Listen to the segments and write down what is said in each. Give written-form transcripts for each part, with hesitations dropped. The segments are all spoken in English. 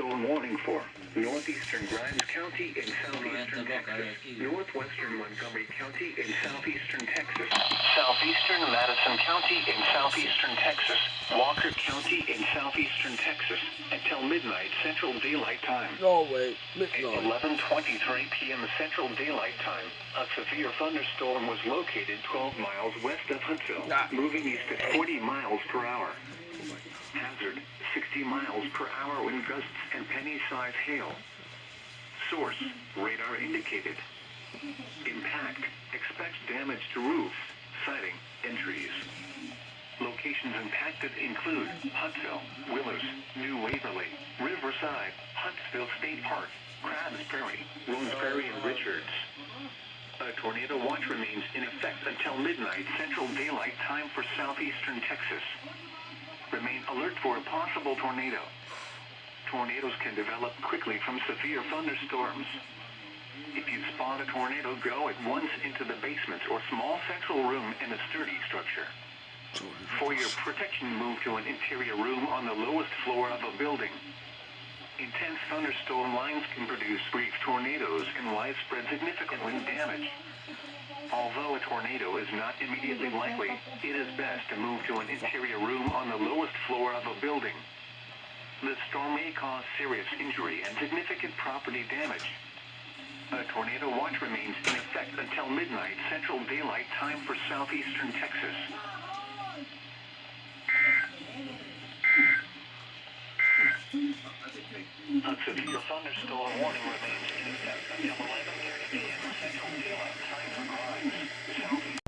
thunderstorm warning for northeastern Grimes County in southeastern Texas, northwestern Montgomery County in southeastern Texas, southeastern Madison County in southeastern Texas, Walker County in southeastern Texas, until midnight Central Daylight Time. No, wait, At 11:23 p.m. Central Daylight Time, a severe thunderstorm was located 12 miles west of Huntsville, moving east at 40 miles per hour. Hazard, 60 miles per hour wind gusts and penny-sized hail. Source, radar indicated. Impact, expect damage to roofs, siding, and trees. Locations impacted include Huntsville, Willers, New Waverly, Riverside, Huntsville State Park, Crabs Prairie, Rose Prairie, and Richards. A tornado watch remains in effect until midnight Central Daylight Time for southeastern Texas. Remain alert for a possible tornado. Tornadoes can develop quickly from severe thunderstorms. If you spot a tornado, go at once into the basement or small central room in a sturdy structure. For your protection, move to an interior room on the lowest floor of a building. Intense thunderstorm lines can produce brief tornadoes and widespread significant wind damage. Although a tornado is not immediately likely, it is best to move to an interior room on the lowest floor of a building. The storm may cause serious injury and significant property damage. A tornado watch remains in effect until midnight Central Daylight Time for southeastern Texas. A severe thunderstorm warning remains in effect until 11:30 p.m. Central Daylight Time for Grimes, southeast.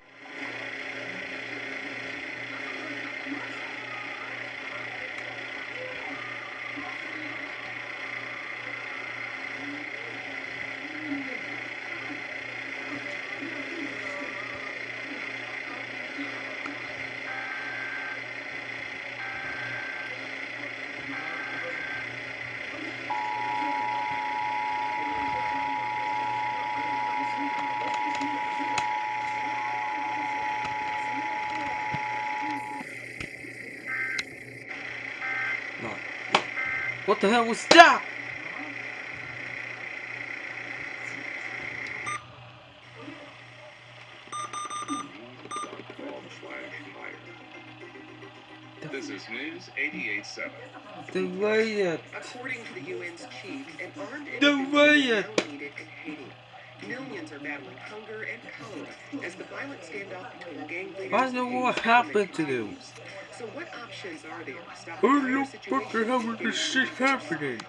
What the hell was that? This is News 88.7. The riot. According to the UN's chief, an armed The intervention riot. is now needed in Haiti. Millions are battling hunger and cholera as the violent standoff between gang leaders I know what happened to them. So what options are there to stop Who the the dire fuck the hell situation is this shit happening?